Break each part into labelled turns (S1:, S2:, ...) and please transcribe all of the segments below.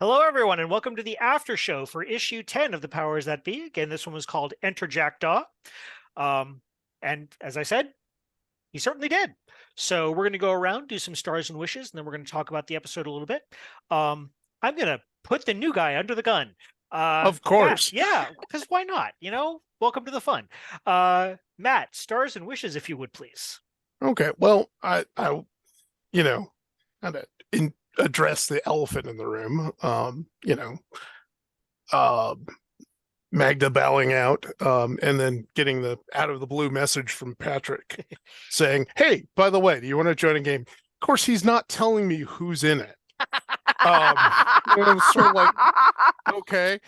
S1: Hello, everyone, and welcome to the after show for issue 10 of The Powers That Be. Again, this one was called Enter Jackdaw. And as I said, he certainly did. So we're going to go around, do some stars and wishes, and then we're going to talk about the episode a little bit. I'm going to put the new guy under the gun.
S2: Of
S1: Matt,
S2: course.
S1: yeah, because why not? Welcome to the fun. Matt, stars and wishes, if you would, please.
S2: Okay. Well, I kind of address the elephant in the room. Uh, Magda bowing out, and then getting the out of the blue message from Patrick saying, "Hey, by the way, do you want to join a game?" Of course, he's not telling me who's in it. I'm sort of like, okay,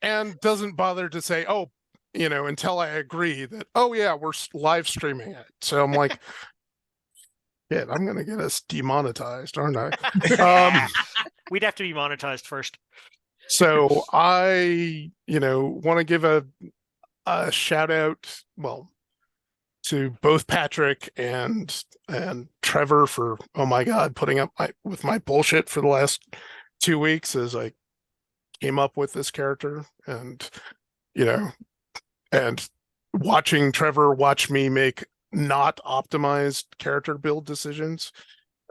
S2: and doesn't bother to say, "Oh, until I agree that, oh yeah, we're live streaming it." So I'm like, yeah, I'm gonna get us demonetized, aren't I?
S1: We'd have to be monetized first.
S2: So I, want to give a shout out, well, to both Patrick and Trevor for, oh my God, putting up with my bullshit for the last 2 weeks as I came up with this character, and you know, and watching Trevor watch me make not optimized character build decisions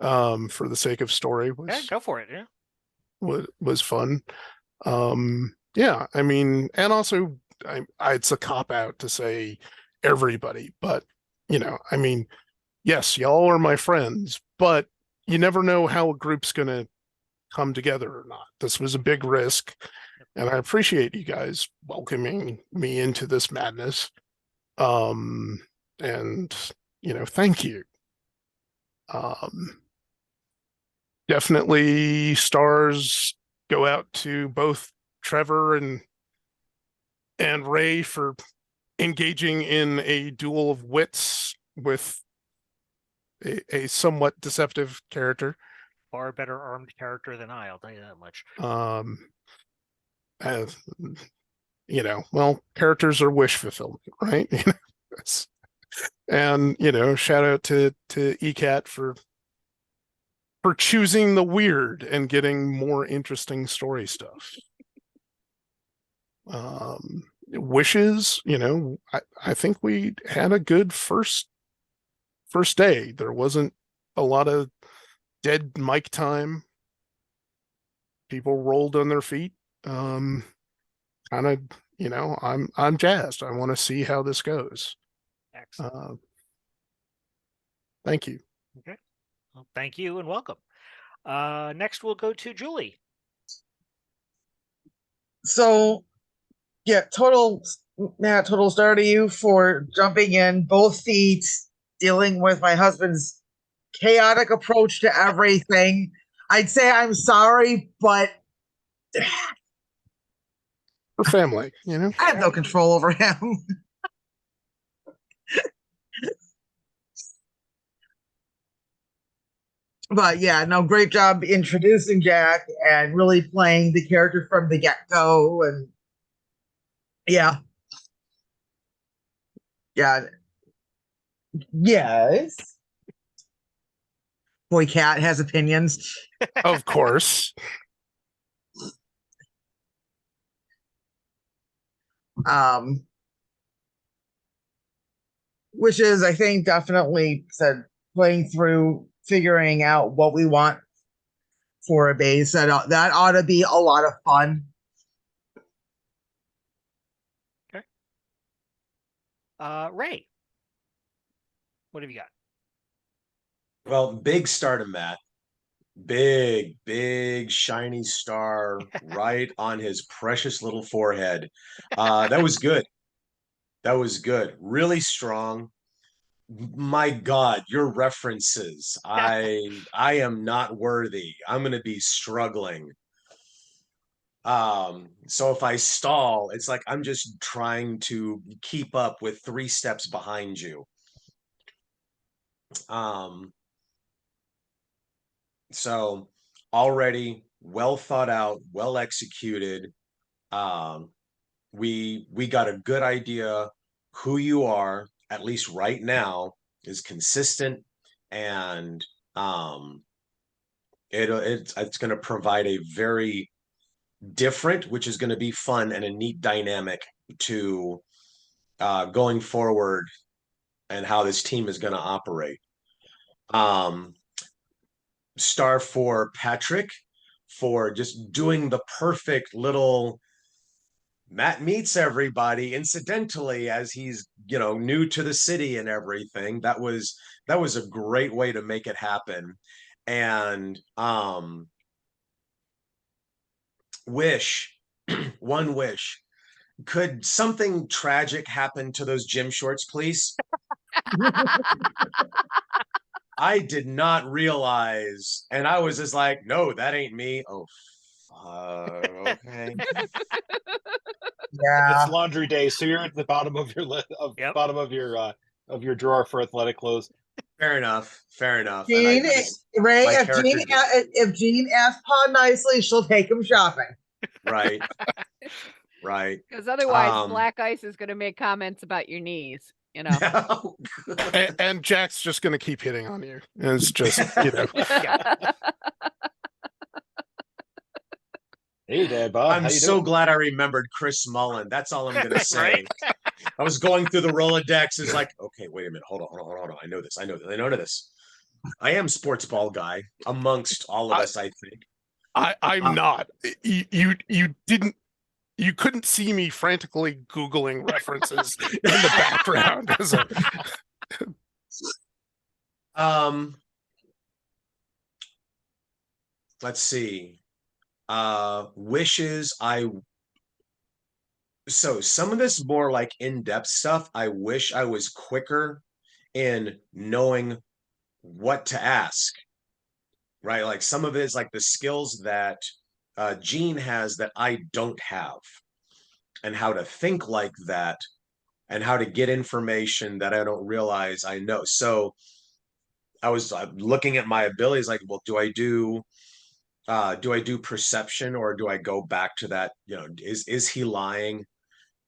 S2: for the sake of story
S1: Yeah, go for it. Yeah.
S2: was fun. Yeah, I mean, and also it's a cop out to say everybody, but I mean, yes, y'all are my friends, but you never know how a group's gonna come together or not. This was a big risk, and I appreciate you guys welcoming me into this madness. Um, and thank you. Um, Definitely stars go out to both Trevor and Ray for engaging in a duel of wits with a somewhat deceptive character.
S1: Far better armed character than I'll tell you that much.
S2: As well, characters are wish fulfillment, right? And shout out to ECAT for choosing the weird and getting more interesting story stuff. Wishes, I think we had a good first day. There wasn't a lot of dead mic time. People rolled on their feet. Kind of, I'm jazzed. I want to see how this goes.
S1: Excellent.
S2: Thank you.
S1: Okay. Well, thank you and welcome. Next, we'll go to Julie.
S3: So, yeah, total star to you for jumping in both feet, dealing with my husband's chaotic approach to everything. I'd say I'm sorry, but
S2: For family,
S3: I have no control over him. But yeah, no, great job introducing Jack and really playing the character from the get-go. And yeah. Yeah. Yes. Boy Cat has opinions.
S2: of course.
S3: Which is, I think, definitely said playing through, figuring out what we want for a base. That ought to be a lot of fun.
S1: Okay. Ray, what have you got?
S4: Well, big star to Matt. Big, shiny star right on his precious little forehead. That was good. That was good. Really strong. My God, your references. I am not worthy. I'm gonna be struggling. So if I stall, it's like I'm just trying to keep up with 3 steps behind you. Um, so already well thought out, well executed. Um, we got a good idea who you are, at least right now, is consistent, and it's going to provide a very different, which is going to be fun and a neat dynamic to going forward and how this team is going to operate. Star for Patrick for just doing the perfect little Matt meets everybody incidentally as he's, new to the city and everything. That was a great way to make it happen. And wish, one wish. Could something tragic happen to those gym shorts, please? I did not realize, and I was just like, no, that ain't me. Oh, okay.
S3: Yeah.
S5: It's laundry day, so you're at the bottom of your
S1: Yep.
S5: bottom of your drawer for athletic clothes.
S4: Fair enough. And
S3: Gene, Ray,
S4: my
S3: if
S4: character
S3: Gene asks Pa nicely, she'll take him shopping.
S4: right.
S6: Because otherwise,
S4: Um,
S6: Black Ice is going to make comments about your knees. You know.
S2: And Jack's just going to keep hitting on you. It's just,
S5: Hey, Dad, Bob.
S4: I'm so glad I remembered Chris Mullen. That's all I'm gonna say.
S1: Right?
S4: I was going through the Rolodex. It's like, okay, wait a minute, hold on. I know this. I know this. I am sports ball guy amongst all of us. I think
S2: I'm not. You didn't. You couldn't see me frantically Googling references in the background.
S4: Let's see. Wishes. So some of this more like in-depth stuff, I wish I was quicker in knowing what to ask. Right? Like some of it is like the skills that Gene has that I don't have, and how to think like that, and how to get information that I don't realize I know. So I was looking at my abilities, like, well, do I do perception, or do I go back to that? Is he lying?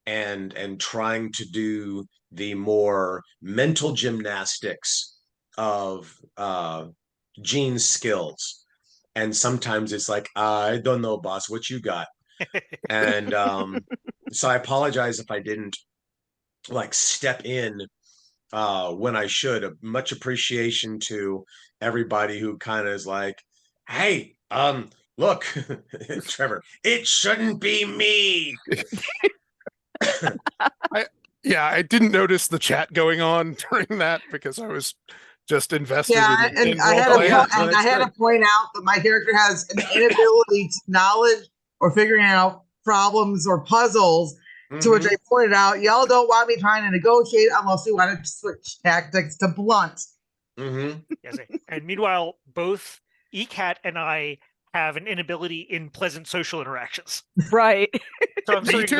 S4: And trying to do the more mental gymnastics of Gene's skills. And sometimes it's like, I don't know, boss, what you got? And so I apologize if I didn't like step in when I should. Much appreciation to everybody who kind of is like, hey, look, Trevor, it shouldn't be me.
S2: I didn't notice the chat going on during that because I was just invested in
S3: I
S2: role play.
S3: I had to point out that my character has an inability to knowledge or figuring out problems or puzzles. Mm-hmm. To which I pointed out, y'all don't want me trying to negotiate unless we want to switch tactics to blunt.
S4: Mm-hmm.
S1: Yes, and meanwhile, both ECAT and I have an inability in pleasant social interactions.
S6: Right.
S1: So I'm
S2: Me too.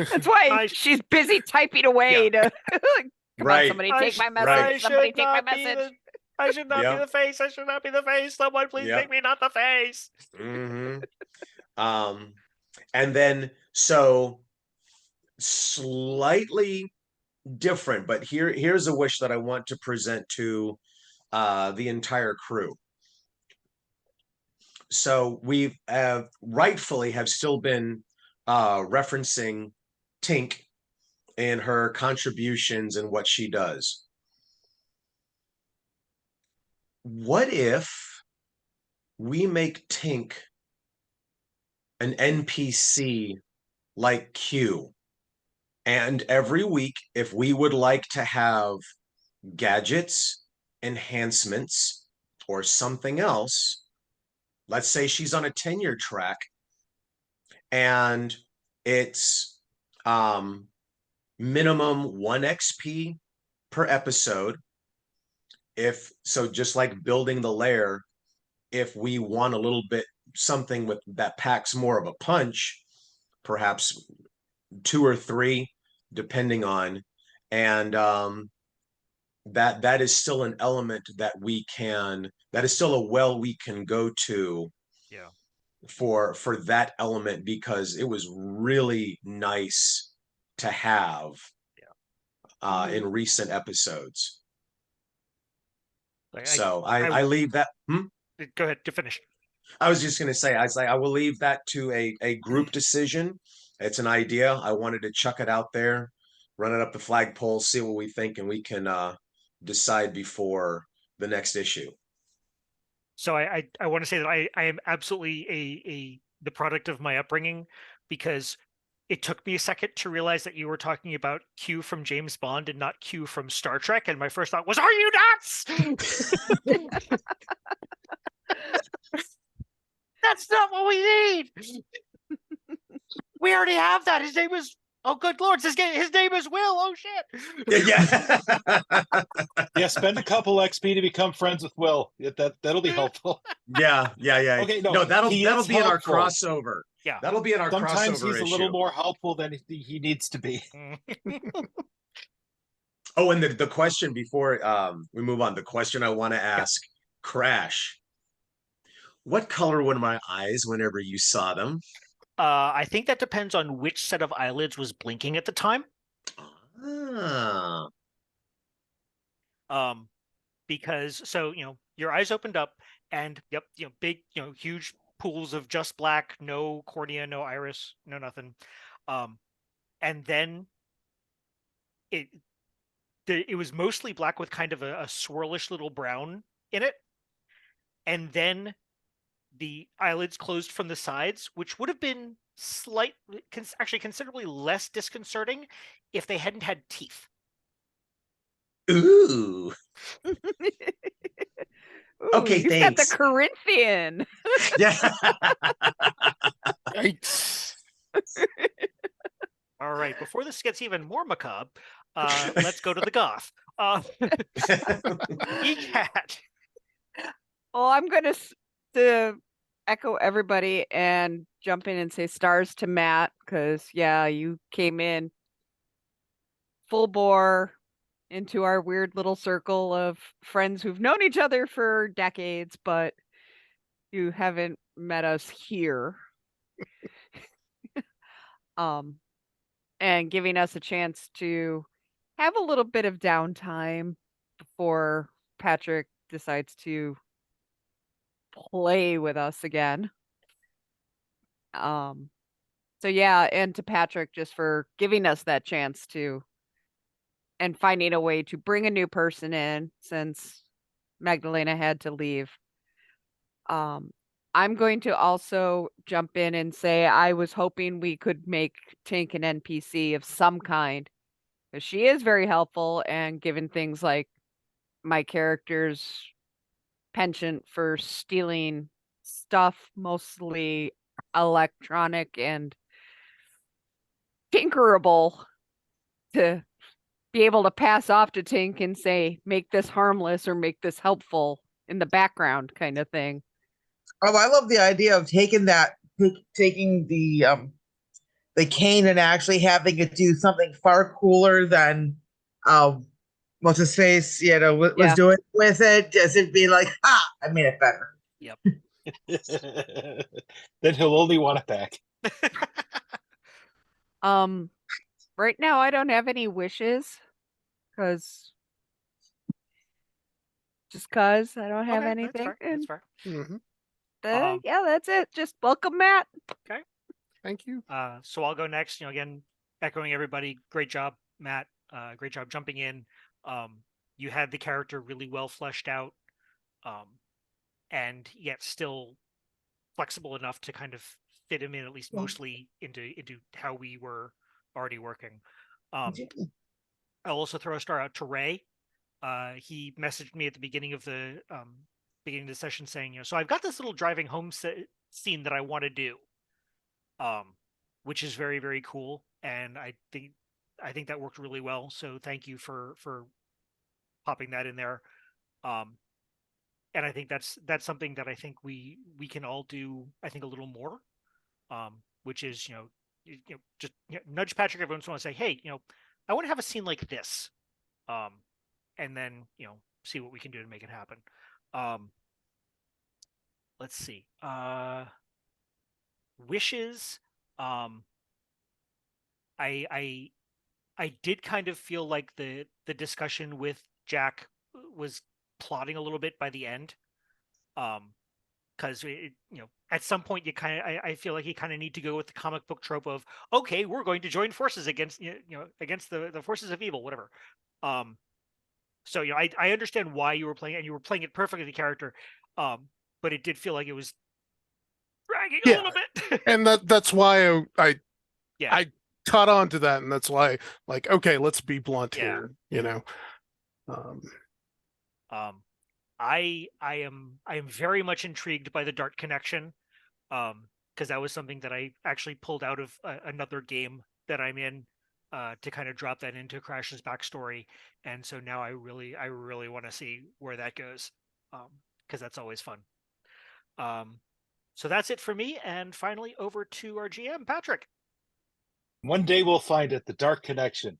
S6: That's why she's busy typing away to come on, somebody take my message. Somebody take my message.
S1: I should not be the face. I should not be the face. Someone please make me not the face.
S4: Mm-hmm. And then so slightly different, but here's a wish that I want to present to the entire crew. So we rightfully have still been referencing Tink and her contributions and what she does. What if we make Tink an NPC like Q? And every week, if we would like to have gadgets, enhancements, or something else, let's say she's on a tenure track and it's minimum 1 XP per episode. If so, just like building the lair, if we want a little bit something with that packs more of a punch, perhaps 2 or 3, depending on, and that is still an element that is still a well we can go to for that element, because it was really nice to have in recent episodes. I leave that.
S1: Go ahead to finish.
S4: I was just gonna say, I will leave that to a group decision. It's an idea. I wanted to chuck it out there, run it up the flagpole, see what we think, and we can decide before the next issue.
S1: So I want to say that I am absolutely the product of my upbringing, because it took me a second to realize that you were talking about Q from James Bond and not Q from Star Trek, and my first thought was, "Are you nuts?" That's not what we need. We already have that. His name is, oh good lord, his name is Will. Oh shit.
S4: Yeah.
S5: Yeah, spend a couple XP to become friends with Will. That'll be helpful.
S4: Yeah.
S5: Okay,
S4: No, that'll
S5: he
S4: be
S5: is
S4: in our
S5: helpful.
S4: crossover.
S1: Yeah.
S4: That'll be in our
S5: Sometimes
S4: crossover
S5: he's a
S4: issue.
S5: little more helpful than he needs to be.
S4: Oh, and the question before we move on, the question I want to ask Crash. What color were my eyes whenever you saw them?
S1: I think that depends on which set of eyelids was blinking at the time.
S4: Ah.
S1: Because so your eyes opened up, and yep, big, huge pools of just black, no cornea, no iris, no nothing. And then it was mostly black with kind of a swirlish little brown in it, and then the eyelids closed from the sides, which would have been actually considerably less disconcerting if they hadn't had teeth.
S4: Ooh.
S6: Ooh,
S4: Okay,
S6: you've got the
S4: thanks.
S6: Corinthian.
S4: Yeah.
S2: Yikes.
S1: All right, before this gets even more macabre, let's go to the goth. E-Cat.
S6: Well, I'm going to echo everybody and jump in and say stars to Matt, because, yeah, you came in full bore into our weird little circle of friends who've known each other for decades, but you haven't met us here. And giving us a chance to have a little bit of downtime before Patrick decides to play with us again. So yeah, and to Patrick just for giving us that chance to and finding a way to bring a new person in since Magdalena had to leave. I'm going to also jump in and say I was hoping we could make Tink an NPC of some kind, because she is very helpful, and given things like my character's penchant for stealing stuff, mostly electronic and tinkerable, to be able to pass off to Tink and say, make this harmless or make this helpful in the background kind of thing.
S3: Oh, I love the idea of taking the cane and actually having it do something far cooler than what's his face, was doing with it. Just it'd be like, I made it better.
S1: Yep.
S5: Then he'll only want it back.
S6: Right now I don't have any wishes, because I don't have anything.
S1: That's fair.
S2: Mm-hmm.
S6: Yeah, that's it. Just welcome, Matt.
S1: Okay.
S2: Thank you.
S1: So I'll go next. Again, echoing everybody. Great job, Matt. Great job jumping in. You had the character really well fleshed out, and yet still flexible enough to kind of fit him in, at least mostly into how we were already working. I'll also throw a star out to Ray. He messaged me at the beginning of the session saying, so I've got this little driving home scene that I want to do, which is very, very cool, and I think that worked really well. So thank you for popping that in there. And I think that's something that I think we can all do. I think a little more, which is just nudge Patrick every once in a while and say, hey, I want to have a scene like this, and then see what we can do to make it happen. Let's see. Wishes. I did kind of feel like the discussion with Jack was plotting a little bit by the end. because at some point you kind of I feel like you kind of need to go with the comic book trope of, okay, we're going to join forces against against the forces of evil, whatever. So I understand why you were playing, and you were playing it perfectly, the character, but it did feel like it was dragging a
S2: Yeah.
S1: little bit.
S2: And that's why
S1: Yeah.
S2: I caught on to that, and that's why, like, okay, let's be blunt
S1: Yeah.
S2: here.
S1: I am very much intrigued by the Dart connection, because that was something that I actually pulled out of another game that I'm in, to kind of drop that into Crash's backstory, and so now I really want to see where that goes, because that's always fun. So that's it for me, and finally over to our GM, Patrick.
S5: One day we'll find it, the dark connection.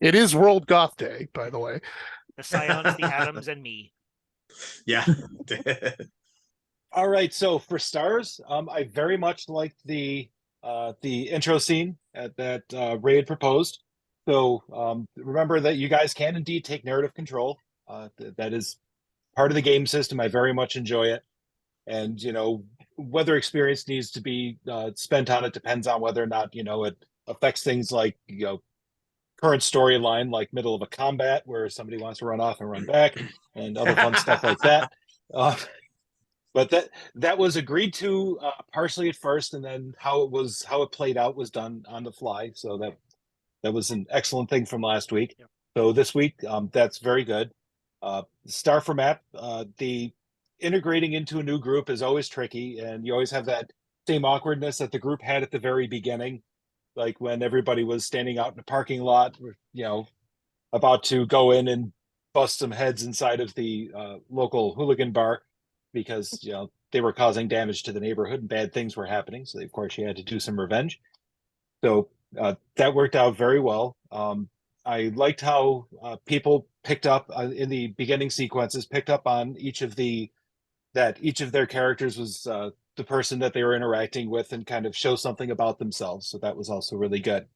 S2: It is World Goth Day, by the way.
S1: The Scions, the Atoms, and me.
S4: Yeah.
S5: All right, so for stars, I very much liked the intro scene that Ray had proposed. So remember that you guys can indeed take narrative control. That is part of the game system. I very much enjoy it, and whether experience needs to be spent on it depends on whether or not it affects things like current storyline, like middle of a combat where somebody wants to run off and run back, and other fun stuff like that. But that was agreed to partially at first, and then how it played out was done on the fly. So that was an excellent thing from last week.
S1: Yep.
S5: So this week, that's very good. Star for map, the integrating into a new group is always tricky, and you always have that same awkwardness that the group had at the very beginning, like when everybody was standing out in a parking lot, about to go in and bust some heads inside of the local hooligan bar because they were causing damage to the neighborhood and bad things were happening. So of course you had to do some revenge. So that worked out very well. I liked how people picked up in the beginning sequences, picked up on each of their characters was the person that they were interacting with, and kind of show something about themselves. So that was also really good.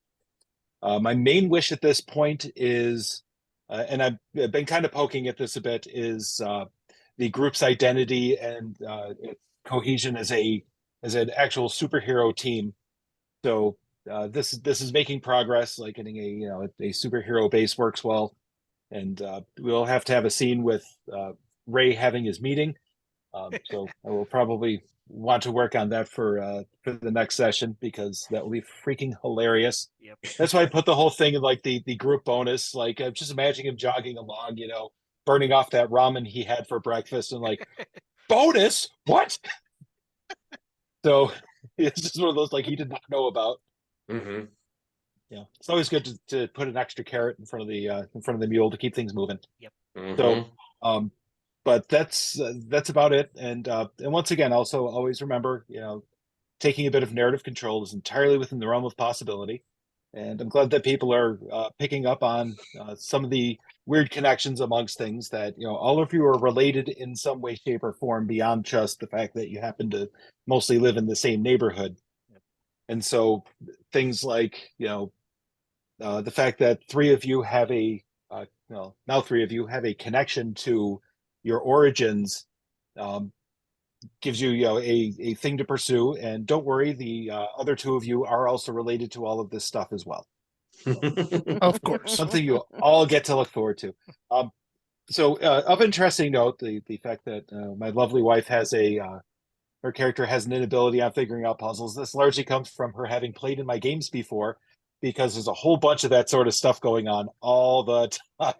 S5: My main wish at this point is, and I've been kind of poking at this a bit, is the group's identity and its cohesion as an actual superhero team. So this is making progress. Like getting a superhero base works well, and we'll have to have a scene with Ray having his meeting. So I will probably want to work on that for the next session, because that will be freaking hilarious.
S1: Yep.
S5: That's why I put the whole thing in like the group bonus. Like I'm just imagining him jogging along, burning off that ramen he had for breakfast, and like, bonus? What? So it's just one of those like he did not know about.
S4: Mm-hmm.
S5: Yeah, it's always good to put an extra carrot in front of the mule to keep things moving.
S1: Yep.
S4: Mm-hmm.
S5: So but that's about it. And once again, also always remember, taking a bit of narrative control is entirely within the realm of possibility. And I'm glad that people are picking up on some of the weird connections amongst things, that all of you are related in some way, shape, or form beyond just the fact that you happen to mostly live in the same neighborhood.
S1: Yep.
S5: And so things like the fact that three of you have now three of you have a connection to your origins, gives you a thing to pursue. And don't worry, the other two of you are also related to all of this stuff as well.
S2: Of course.
S5: Something you all get to look forward to. So of interesting note, the fact that my lovely wife has her character has an inability on figuring out puzzles. This largely comes from her having played in my games before, because there's a whole bunch of that sort of stuff going on all the time.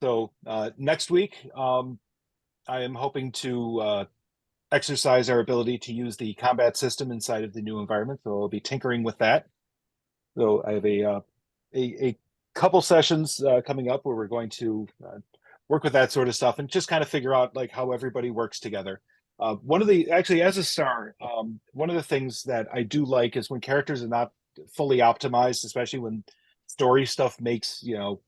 S5: So next week, I am hoping to exercise our ability to use the combat system inside of the new environment. So I'll be tinkering with that. So I have a couple sessions coming up where we're going to work with that sort of stuff and just kind of figure out like how everybody works together. Actually, as a star, one of the things that I do like is when characters are not fully optimized, especially when story stuff makes you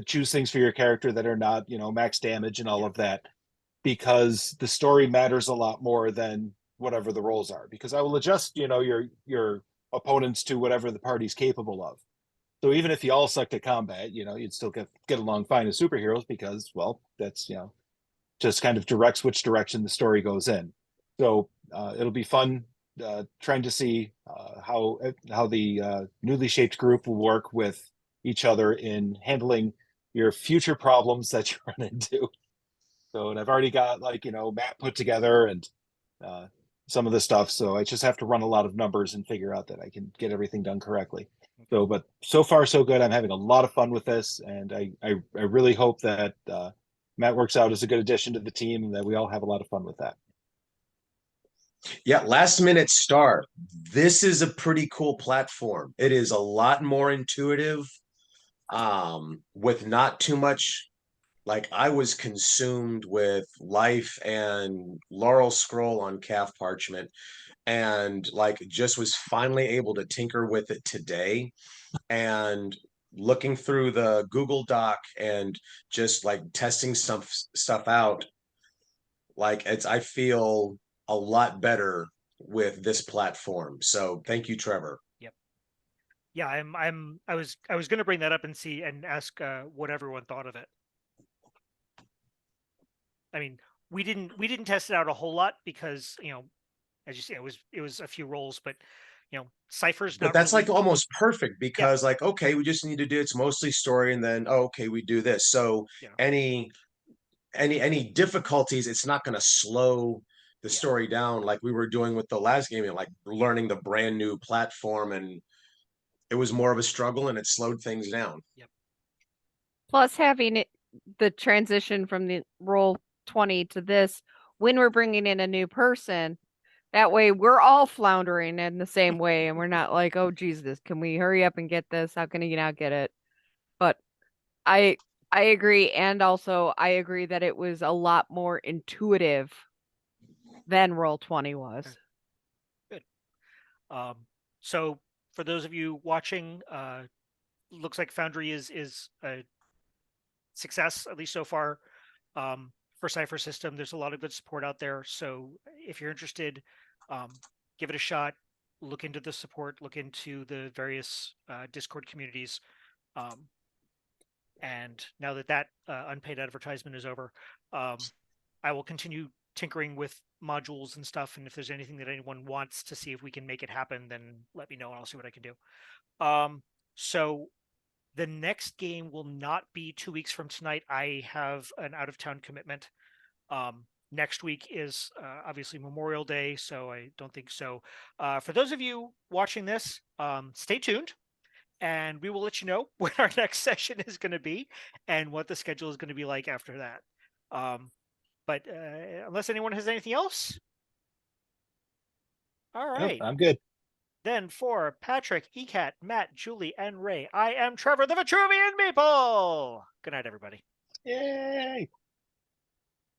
S5: choose things for your character that are not max damage and all of that, because the story matters a lot more than whatever the roles are, because I will adjust your opponents to whatever the party's capable of. So even if you all sucked at combat, you'd still get along fine as superheroes because, well, that's just kind of directs which direction the story goes in. So it'll be fun trying to see how the newly shaped group will work with each other in handling your future problems that you run into. So, and I've already got Matt put together and some of the stuff. So I just have to run a lot of numbers and figure out that I can get everything done correctly. So, but so far so good. I'm having a lot of fun with this, and I really hope that Matt works out as a good addition to the team, and that we all have a lot of fun with that.
S4: Yeah, last minute star. This is a pretty cool platform. It is a lot more intuitive, with not too much. Like I was consumed with Life and Laurel Scroll on calf parchment, and like just was finally able to tinker with it today. And looking through the Google Doc and just like testing some stuff out, like I feel a lot better with this platform. So thank you, Trevor.
S1: Yeah, I was going to bring that up and ask what everyone thought of it. I mean, we didn't test it out a whole lot because, as you say, it was a few rolls, but Cypher's
S4: But
S1: not
S4: that's
S1: really...
S4: like almost perfect because like, okay, we just need to do, it's mostly story, and then okay, we do this. So any difficulties, it's not going to slow the story down like we were doing with the last game, like learning the brand new platform, and it was more of a struggle and it slowed things down.
S6: Plus having the transition from the Roll20 to this, when we're bringing in a new person, that way we're all floundering in the same way, and we're not like, oh Jesus, can we hurry up and get this? How can you not get it? But I agree, and also I agree that it was a lot more intuitive than Roll20 was.
S1: Good. So for those of you watching, looks like Foundry is a success, at least so far. For Cypher system, there's a lot of good support out there. So if you're interested, give it a shot. Look into the support. Look into the various Discord communities. And now that unpaid advertisement is over, I will continue tinkering with modules and stuff. And if there's anything that anyone wants to see if we can make it happen, then let me know and I'll see what I can do. So the next game will not be 2 weeks from tonight. I have an out-of-town commitment. Next week is obviously Memorial Day, so I don't think so. For those of you watching this, stay tuned, and we will let you know when our next session is going to be and what the schedule is going to be like after that. But unless anyone has anything else, all right.
S5: Nope, I'm good.
S1: Then for Patrick, ECAT, Matt, Julie, and Ray, I am Trevor, the Vitruvian Meeple. Good night, everybody.
S5: Yay!